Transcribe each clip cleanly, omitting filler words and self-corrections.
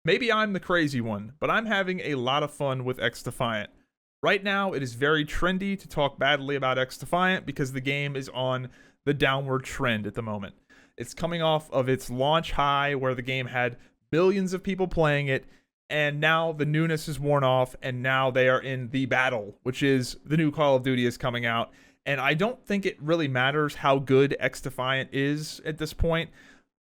Maybe I'm the crazy one, but I'm having a lot of fun with XDefiant. Right now, it is very trendy to talk badly about XDefiant because the game is on the downward trend at the moment. It's coming off of its launch high where the game had billions of people playing it, and now the newness is worn off, and now they are in the battle, which is the new Call of Duty is coming out. And I don't think it really matters how good XDefiant is at this point.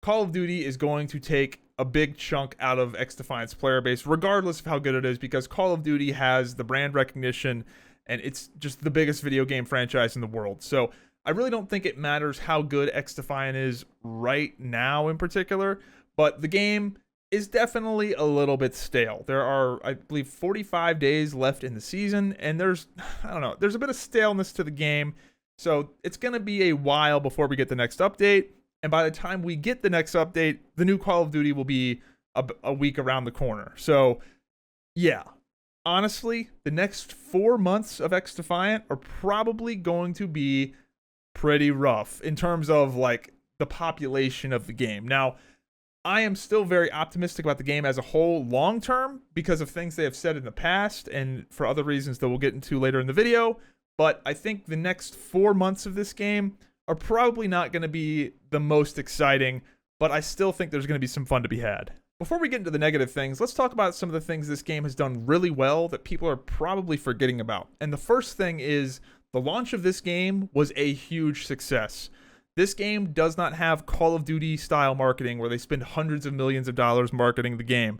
Call of Duty is going to take a big chunk out of XDefiant's player base, regardless of how good it is, because Call of Duty has the brand recognition, and it's just the biggest video game franchise in the world. So I really don't think it matters how good XDefiant is right now in particular, but the game is definitely a little bit stale. There are, I believe, 45 days left in the season, and there's a bit of staleness to the game. So it's going to be a while before we get the next update. And by the time we get the next update, the new Call of Duty will be a week around the corner. So, yeah, honestly, the next 4 months of XDefiant are probably going to be pretty rough in terms of like the population of the game. Now, I am still very optimistic about the game as a whole long term because of things they have said in the past and for other reasons that we'll get into later in the video. But I think the next 4 months of this game are probably not going to be the most exciting, but I still think there's going to be some fun to be had. Before we get into the negative things, let's talk about some of the things this game has done really well that people are probably forgetting about. And the first thing is the launch of this game was a huge success. This game does not have Call of Duty style marketing where they spend hundreds of millions of dollars marketing the game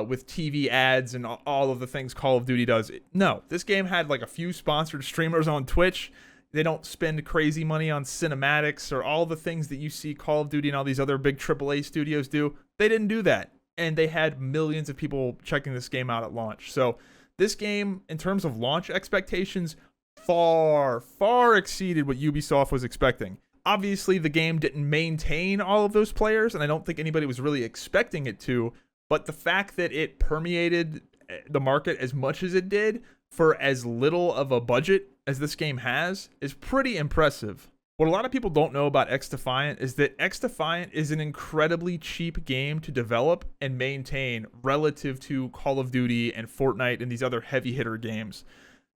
with TV ads and all of the things Call of Duty does. No, this game had like a few sponsored streamers on Twitch. They don't spend crazy money on cinematics or all the things that you see Call of Duty and all these other big AAA studios do. They didn't do that. And they had millions of people checking this game out at launch. So this game, in terms of launch expectations, far exceeded what Ubisoft was expecting. Obviously, the game didn't maintain all of those players, and I don't think anybody was really expecting it to. But the fact that it permeated the market as much as it did for as little of a budget as this game has is pretty impressive. What a lot of people don't know about XDefiant is that XDefiant is an incredibly cheap game to develop and maintain relative to Call of Duty and Fortnite and these other heavy hitter games.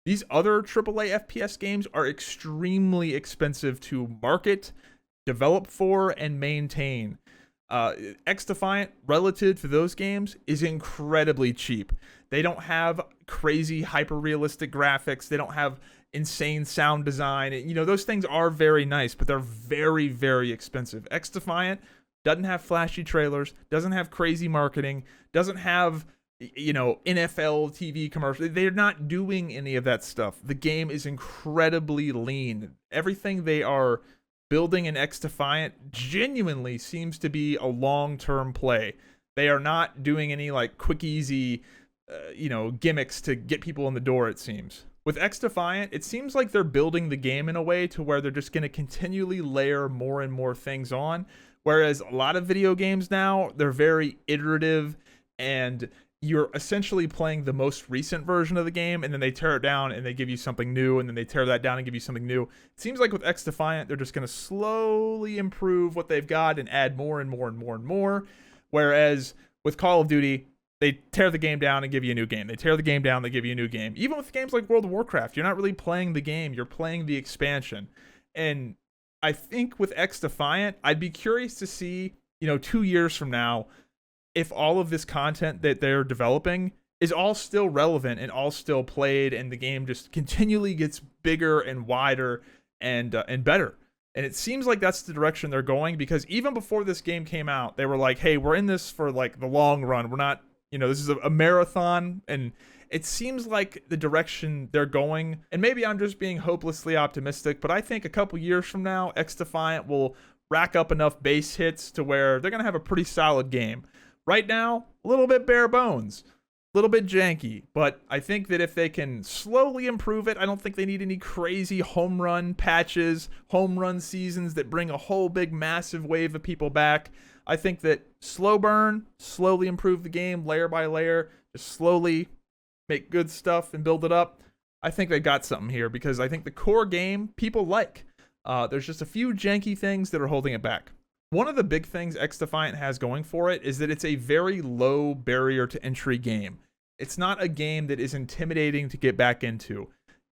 These other AAA FPS games are extremely expensive to market, develop for, and maintain. XDefiant, relative to those games, is incredibly cheap. They don't have crazy hyper-realistic graphics. They don't have insane sound design. You know, those things are very nice, but they're very expensive. XDefiant doesn't have flashy trailers, doesn't have crazy marketing, doesn't have, you know, NFL TV commercials. They're not doing any of that stuff. The game is incredibly lean. Everything they are building in XDefiant genuinely seems to be a long-term play. They are not doing any like quick, easy, gimmicks to get people in the door, it seems. With XDefiant, it seems like they're building the game in a way to where they're just going to continually layer more and more things on. Whereas a lot of video games now, they're very iterative and you're essentially playing the most recent version of the game and then they tear it down and they give you something new and then they tear that down and give you something new. It seems like with XDefiant, they're just going to slowly improve what they've got and add more and more and more and more. Whereas with Call of Duty, they tear the game down and give you a new game. They tear the game down, they give you a new game. Even with games like World of Warcraft, you're not really playing the game, you're playing the expansion. And I think with XDefiant, I'd be curious to see, 2 years from now, if all of this content that they're developing is all still relevant and all still played and the game just continually gets bigger and wider and better. And it seems like that's the direction they're going because even before this game came out, they were like, hey, we're in this for like the long run. We're not, this is a marathon, and it seems like the direction they're going. And maybe I'm just being hopelessly optimistic, but I think a couple years from now, XDefiant will rack up enough base hits to where they're going to have a pretty solid game. Right now, a little bit bare bones, a little bit janky, but I think that if they can slowly improve it, I don't think they need any crazy home run patches, home run seasons that bring a whole big massive wave of people back. I think that slow burn, slowly improve the game layer by layer, just slowly make good stuff and build it up. I think they got something here because I think the core game people like. There's just a few janky things that are holding it back. One of the big things XDefiant has going for it is that it's a very low barrier to entry game. It's not a game that is intimidating to get back into.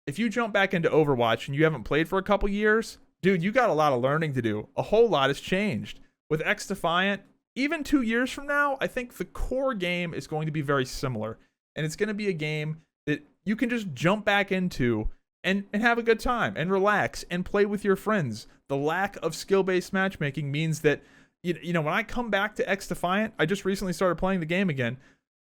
If you jump back into Overwatch and you haven't played for a couple years, dude, you got a lot of learning to do. A whole lot has changed. With XDefiant, even 2 years from now, I think the core game is going to be very similar. And it's going to be a game that you can just jump back into and have a good time and relax and play with your friends. The lack of skill-based matchmaking means that, you know, when I come back to XDefiant, I just recently started playing the game again.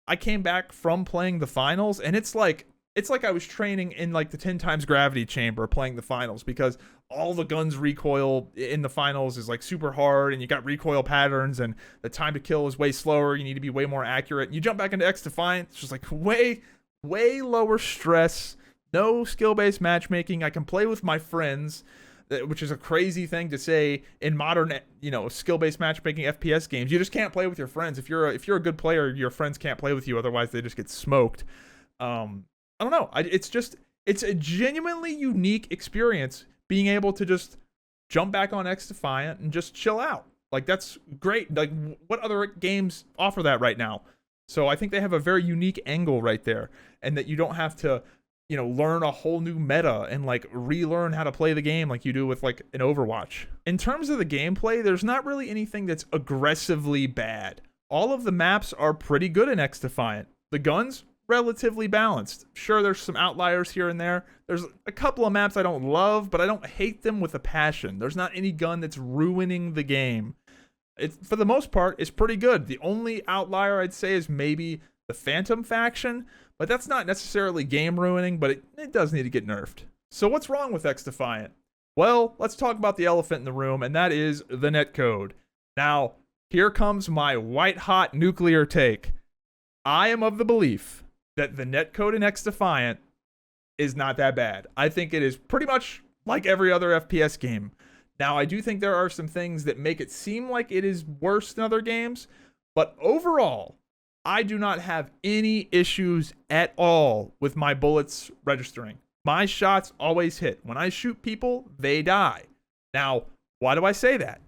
I came back from playing the finals, and it's like I was training in like the 10 times gravity chamber playing the finals, because all the guns recoil in the finals is like super hard, and you got recoil patterns, and the time to kill is way slower. You need to be way more accurate. You jump back into XDefiant, it's just like way lower stress, no skill-based matchmaking. I can play with my friends, which is a crazy thing to say in modern, you know, skill-based matchmaking FPS games. You just can't play with your friends. If you're a good player, your friends can't play with you. Otherwise, they just get smoked. I don't know. It's a genuinely unique experience being able to just jump back on XDefiant and just chill out. Like, that's great. Like, what other games offer that right now? So I think they have a very unique angle right there, and that you don't have to, you know, learn a whole new meta and like relearn how to play the game like you do with like an Overwatch. In terms of the gameplay, there's not really anything that's aggressively bad. All of the maps are pretty good in XDefiant. The guns, relatively balanced. Sure, there's some outliers here and there. There's a couple of maps I don't love, but I don't hate them with a passion. There's not any gun that's ruining the game. It, for the most part, is pretty good. The only outlier I'd say is maybe the Phantom faction, but that's not necessarily game ruining, but it does need to get nerfed. So what's wrong with XDefiant? Well, let's talk about the elephant in the room, and that is the netcode. Now, here comes my white-hot nuclear take. I am of the belief that the netcode in XDefiant is not that bad. I think it is pretty much like every other FPS game. Now, I do think there are some things that make it seem like it is worse than other games, but overall, I do not have any issues at all with my bullets registering. My shots always hit. When I shoot people, they die. Now, why do I say that?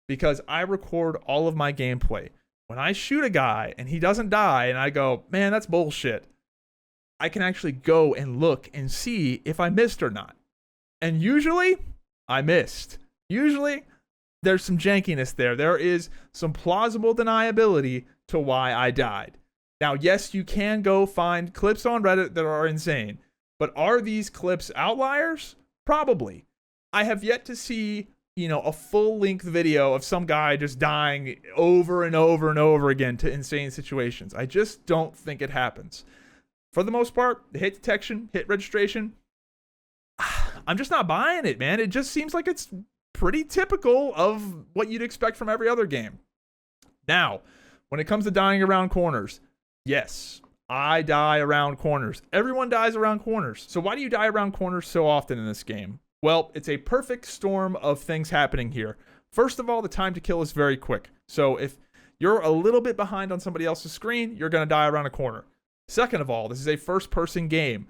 Because I record all of my gameplay. When I shoot a guy and he doesn't die and I go, man, that's bullshit, I can actually go and look and see if I missed or not. And usually, I missed. Usually, there's some jankiness there. There is some plausible deniability to why I died. Now, yes, you can go find clips on Reddit that are insane, but are these clips outliers? Probably. I have yet to see, you know, a full-length video of some guy just dying over and over and over again to insane situations. I just don't think it happens. For the most part, the hit detection, hit registration, I'm just not buying it, man. It just seems like it's pretty typical of what you'd expect from every other game. Now, when it comes to dying around corners, yes, I die around corners. Everyone dies around corners. So why do you die around corners so often in this game? Well, it's a perfect storm of things happening here. First of all, the time to kill is very quick. So if you're a little bit behind on somebody else's screen, you're going to die around a corner. Second of all, this is a first-person game.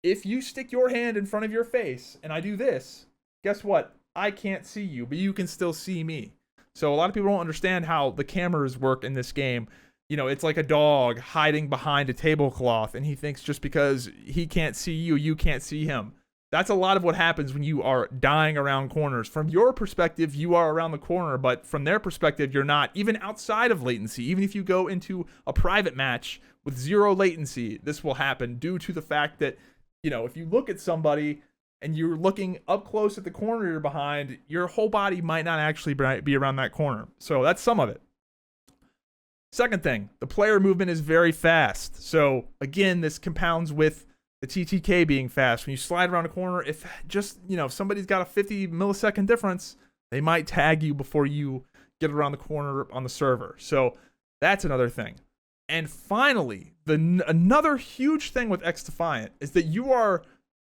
If you stick your hand in front of your face and I do this, guess what? I can't see you, but you can still see me. So a lot of people don't understand how the cameras work in this game. You know, it's like a dog hiding behind a tablecloth, and he thinks just because he can't see you, you can't see him. That's a lot of what happens when you are dying around corners. From your perspective, you are around the corner, but from their perspective, you're not. Even outside of latency, even if you go into a private match with zero latency, this will happen due to the fact that, you know, if you look at somebody and you're looking up close at the corner you're behind, your whole body might not actually be around that corner. So that's some of it. Second thing, the player movement is very fast. So again, this compounds with the TTK being fast. When you slide around a corner, if just, you know, if somebody's got a 50 millisecond difference, they might tag you before you get around the corner on the server. So that's another thing. And finally, another huge thing with XDefiant is that you are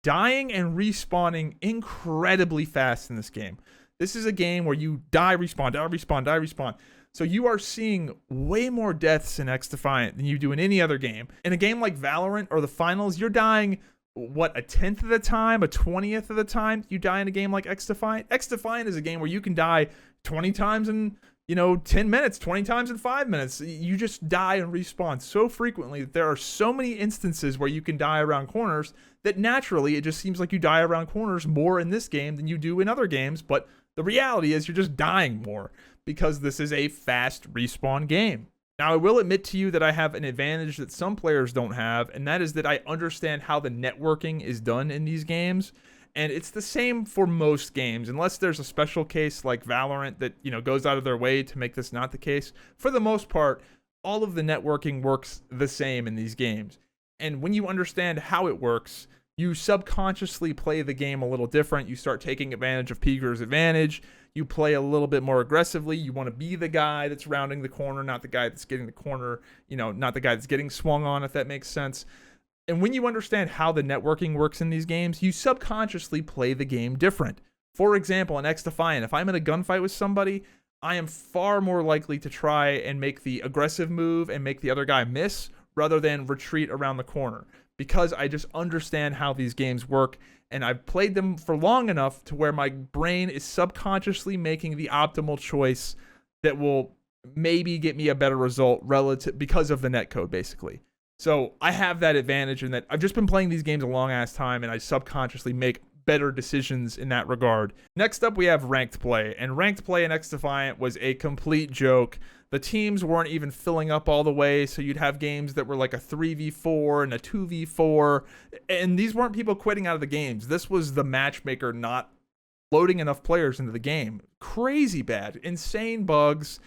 dying and respawning incredibly fast in this game. This is a game where you die, respawn, die, respawn, die, respawn. So you are seeing way more deaths in XDefiant than you do in any other game. In a game like Valorant or the finals, you're dying, what, a 10th of the time, a 20th of the time you die in a game like XDefiant? XDefiant is a game where you can die 20 times in 10 minutes, 20 times in 5 minutes. You just die and respawn so frequently that there are so many instances where you can die around corners that naturally it just seems like you die around corners more in this game than you do in other games. But the reality is you're just dying more because this is a fast respawn game. Now, I will admit to you that I have an advantage that some players don't have, and that is that I understand how the networking is done in these games. And it's the same for most games, unless there's a special case like Valorant that, goes out of their way to make this not the case. For the most part, all of the networking works the same in these games. And when you understand how it works, you subconsciously play the game a little different. You start taking advantage of Peeker's advantage. You play a little bit more aggressively. You want to be the guy that's rounding the corner, not the guy that's getting the corner, not the guy that's getting swung on, if that makes sense. And when you understand how the networking works in these games, you subconsciously play the game different. For example, in XDefiant, if I'm in a gunfight with somebody, I am far more likely to try and make the aggressive move and make the other guy miss rather than retreat around the corner, because I just understand how these games work, and I've played them for long enough to where my brain is subconsciously making the optimal choice that will maybe get me a better result because of the netcode, basically. So I have that advantage in that I've just been playing these games a long ass time, and I subconsciously make better decisions in that regard. Next up, we have ranked play, and ranked play in XDefiant was a complete joke. The teams weren't even filling up all the way, so you'd have games that were like a 3v4 and a 2v4, and these weren't people quitting out of the games. This was the matchmaker not loading enough players into the game. Crazy bad, insane bugs.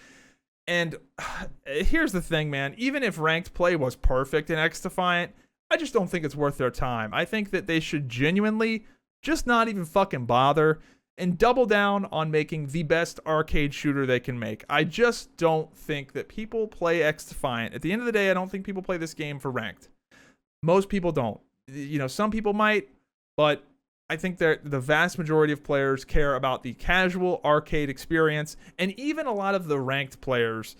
And here's the thing, man. Even if ranked play was perfect in XDefiant, I just don't think it's worth their time. I think that they should genuinely just not even fucking bother and double down on making the best arcade shooter they can make. I just don't think that people play XDefiant. At the end of the day, I don't think people play this game for ranked. Most people don't. Some people might, but I think that the vast majority of players care about the casual arcade experience, and even a lot of the ranked players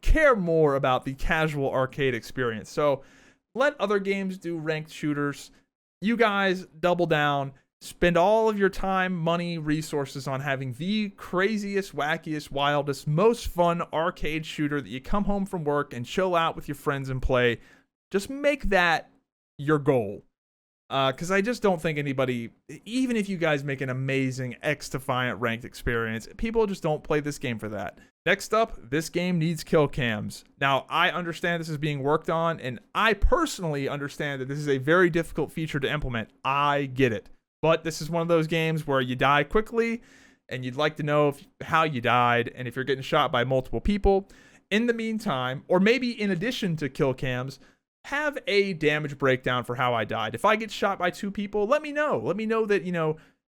care more about the casual arcade experience. So let other games do ranked shooters. You guys double down, spend all of your time, money, resources on having the craziest, wackiest, wildest, most fun arcade shooter that you come home from work and chill out with your friends and play. Just make that your goal. Because I just don't think anybody, even if you guys make an amazing XDefiant ranked experience, people just don't play this game for that. Next up, this game needs kill cams. Now, I understand this is being worked on, and I personally understand that this is a very difficult feature to implement. I get it. But this is one of those games where you die quickly, and you'd like to know how you died, and if you're getting shot by multiple people. In the meantime, or maybe in addition to kill cams, have a damage breakdown for how I died. If I get shot by 2 people, let me know. Let me know that,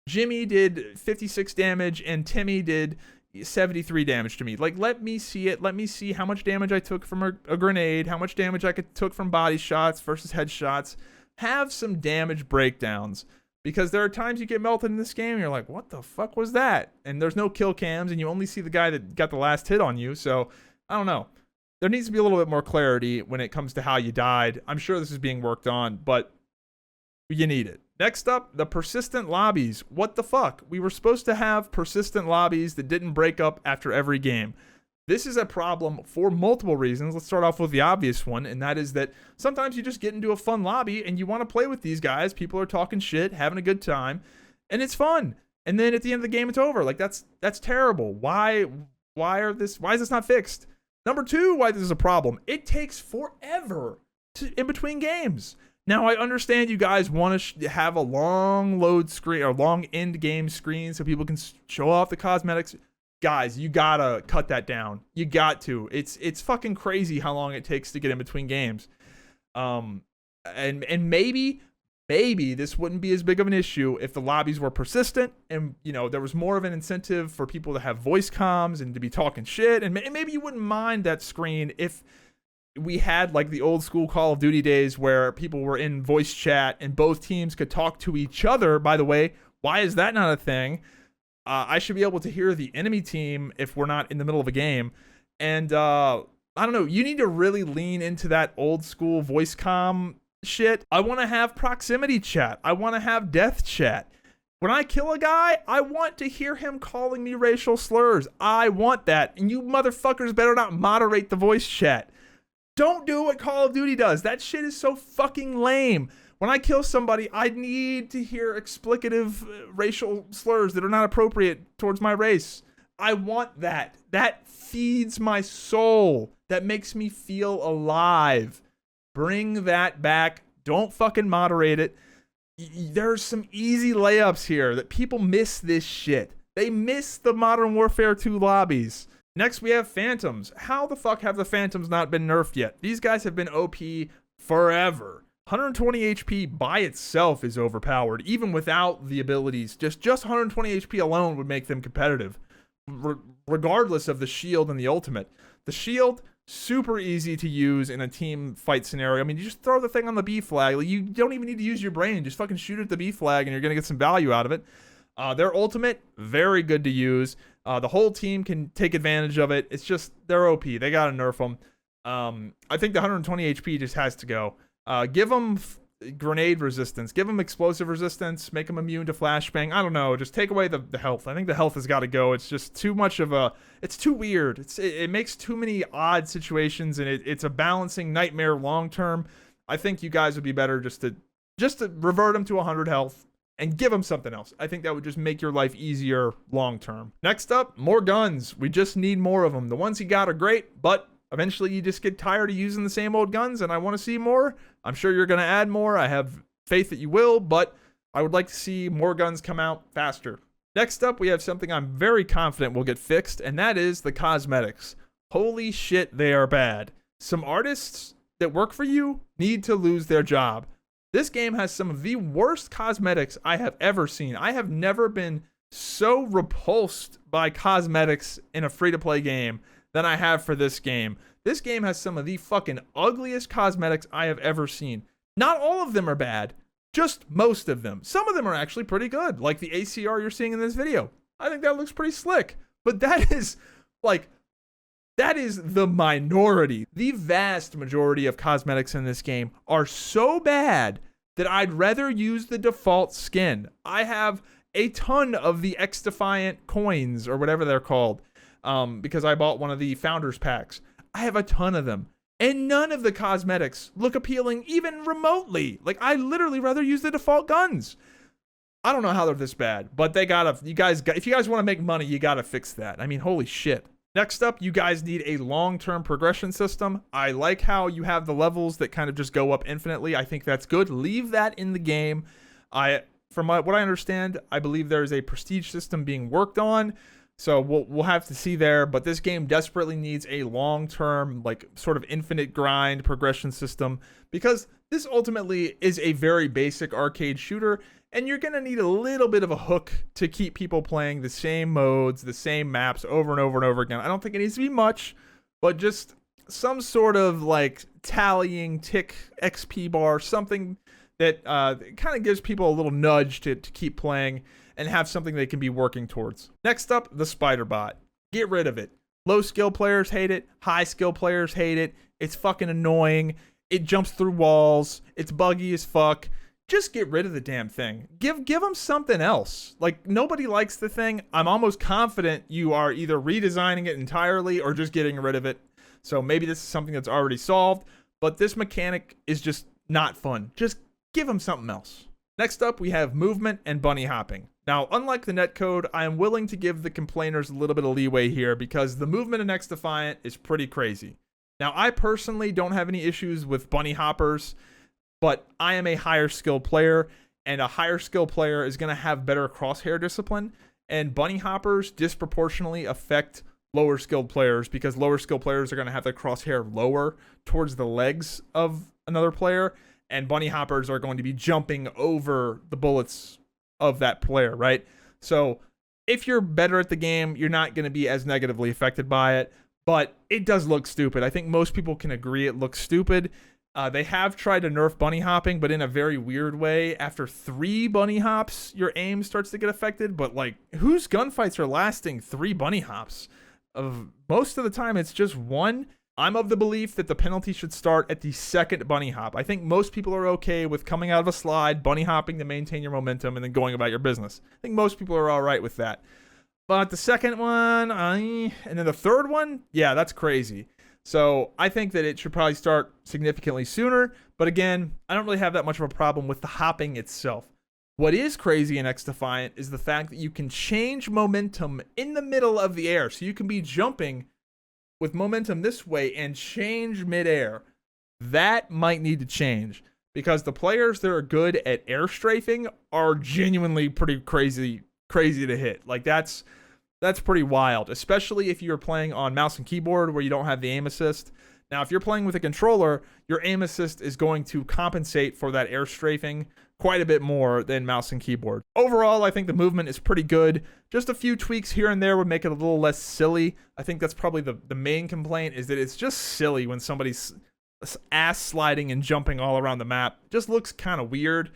Jimmy did 56 damage and Timmy did 73 damage to me. Like, let me see it. Let me see how much damage I took from a grenade, how much damage I took from body shots versus headshots. Have some damage breakdowns, because there are times you get melted in this game and you're like, what the fuck was that? And there's no kill cams, and you only see the guy that got the last hit on you. So, I don't know. There needs to be a little bit more clarity when it comes to how you died. I'm sure this is being worked on, but you need it. Next up, the persistent lobbies. What the fuck? We were supposed to have persistent lobbies that didn't break up after every game. This is a problem for multiple reasons. Let's start off with the obvious one, and that is that sometimes you just get into a fun lobby and you want to play with these guys. People are talking shit, having a good time, and it's fun. And then at the end of the game, it's over. Like, that's terrible. Why is this not fixed? Number 2, why this is a problem. It takes forever in between games. Now, I understand you guys want to have a long load screen or long end game screen so people can show off the cosmetics. Guys, you gotta cut that down. You got to. It's fucking crazy how long it takes to get in between games. And maybe this wouldn't be as big of an issue if the lobbies were persistent and, there was more of an incentive for people to have voice comms and to be talking shit. And maybe you wouldn't mind that screen if we had like the old school Call of Duty days where people were in voice chat and both teams could talk to each other. By the way, why is that not a thing? I should be able to hear the enemy team if we're not in the middle of a game. And I don't know, you need to really lean into that old school voice comm shit. I want to have proximity chat. I want to have death chat. When I kill a guy, I want to hear him calling me racial slurs. I want that. And you motherfuckers better not moderate the voice chat. Don't do what Call of Duty does. That shit is so fucking lame. When I kill somebody, I need to hear explicative racial slurs that are not appropriate towards my race. I want that. That feeds my soul. That makes me feel alive. Bring that back. Don't fucking moderate it. There's some easy layups here that people miss this shit. They miss the Modern Warfare 2 lobbies. Next, we have Phantoms. How the fuck have the Phantoms not been nerfed yet? These guys have been OP forever. 120 HP by itself is overpowered, even without the abilities. Just 120 HP alone would make them competitive, regardless of the shield and the ultimate. The shield, super easy to use in a team fight scenario. I mean, you just throw the thing on the B flag. Like, you don't even need to use your brain. Just fucking shoot at the B flag and you're going to get some value out of it. Their ultimate, very good to use. The whole team can take advantage of it. It's just, they're OP. They got to nerf them. I think the 120 HP just has to go. Give them grenade resistance. Give them explosive resistance. Make them immune to flashbang. I don't know. Just take away the health. I think the health has got to go. It's just too much of a... It's too weird. It makes too many odd situations, and it's a balancing nightmare long term. I think you guys would be better just to revert them to 100 health and give them something else. I think that would just make your life easier long term. Next up, more guns. We just need more of them. The ones you got are great, but eventually you just get tired of using the same old guns, and I want to see more. I'm sure you're going to add more. I have faith that you will, but I would like to see more guns come out faster. Next up, we have something I'm very confident will get fixed, and that is the cosmetics. Holy shit, they are bad. Some artists that work for you need to lose their job. This game has some of the worst cosmetics I have ever seen. I have never been so repulsed by cosmetics in a free-to-play game than I have for this game. This game has some of the fucking ugliest cosmetics I have ever seen. Not all of them are bad, just most of them. Some of them are actually pretty good, like the ACR you're seeing in this video. I think that looks pretty slick, but that is the minority. The vast majority of cosmetics in this game are so bad that I'd rather use the default skin. I have a ton of the XDefiant coins, or whatever they're called, because I bought one of the founders packs. I have a ton of them, and none of the cosmetics look appealing even remotely. Like, I literally rather use the default guns. I don't know how they're this bad, but if you guys want to make money, you gotta fix that. I mean, holy shit. Next up, you guys need a long-term progression system. I like how you have the levels that kind of just go up infinitely. I think that's good. Leave that in the game. From what I understand, I believe there is a prestige system being worked on. So we'll have to see there, but this game desperately needs a long-term, like, sort of infinite grind progression system, because this ultimately is a very basic arcade shooter, and you're going to need a little bit of a hook to keep people playing the same modes, the same maps over and over and over again. I don't think it needs to be much, but just some sort of, like, tallying tick XP bar, something that kind of gives people a little nudge to keep playing and have something they can be working towards. Next up, the spider bot. Get rid of it. Low skill players hate it. High skill players hate it. It's fucking annoying. It jumps through walls. It's buggy as fuck. Just get rid of the damn thing. Give them something else. Like, nobody likes the thing. I'm almost confident you are either redesigning it entirely or just getting rid of it. So maybe this is something that's already solved, but this mechanic is just not fun. Just give them something else. Next up, we have movement and bunny hopping. Now, unlike the netcode, I am willing to give the complainers a little bit of leeway here because the movement in XDefiant is pretty crazy. Now, I personally don't have any issues with bunny hoppers, but I am a higher skill player, and a higher skill player is going to have better crosshair discipline, and bunny hoppers disproportionately affect lower skilled players because lower skilled players are going to have their crosshair lower towards the legs of another player, and bunny hoppers are going to be jumping over the bullets of that player, right? So if you're better at the game, you're not going to be as negatively affected by it, but it does look stupid. I think most people can agree it looks stupid. They have tried to nerf bunny hopping, but in a very weird way. After 3 bunny hops, your aim starts to get affected, but like, whose gunfights are lasting 3 bunny hops? Most of the time, it's just 1. I'm of the belief that the penalty should start at the second bunny hop. I think most people are okay with coming out of a slide, bunny hopping to maintain your momentum, and then going about your business. I think most people are all right with that. But the second one, and then the third one, yeah, that's crazy. So I think that it should probably start significantly sooner. But again, I don't really have that much of a problem with the hopping itself. What is crazy in XDefiant is the fact that you can change momentum in the middle of the air. So you can be jumping with momentum this way and change midair. That might need to change because the players that are good at air strafing are genuinely pretty crazy to hit. Like that's pretty wild, especially if you're playing on mouse and keyboard where you don't have the aim assist. Now, if you're playing with a controller, your aim assist is going to compensate for that air strafing quite a bit more than mouse and keyboard. Overall, I think the movement is pretty good. Just a few tweaks here and there would make it a little less silly. I think that's probably the main complaint, is that it's just silly when somebody's ass sliding and jumping all around the map. Just looks kind of weird.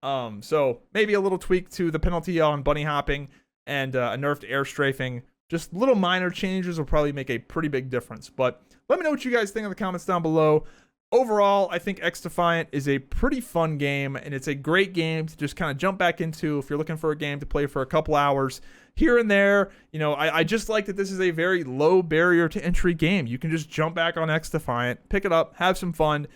So maybe a little tweak to the penalty on bunny hopping and a nerf to air strafing. Just little minor changes will probably make a pretty big difference. But let me know what you guys think in the comments down below. Overall, I think XDefiant is a pretty fun game, and it's a great game to just kind of jump back into if you're looking for a game to play for a couple hours here and there. You know, I just like that this is a very low barrier to entry game. You can just jump back on XDefiant, pick it up, have some fun,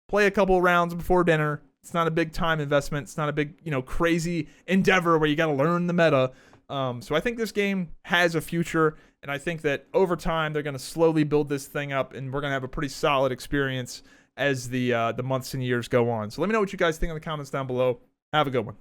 play a couple rounds before dinner. It's not a big time investment. It's not a big, crazy endeavor where you got to learn the meta. So I think this game has a future, and I think that over time they're going to slowly build this thing up, and we're going to have a pretty solid experience as the months and years go on. So let me know what you guys think in the comments down below. Have a good one.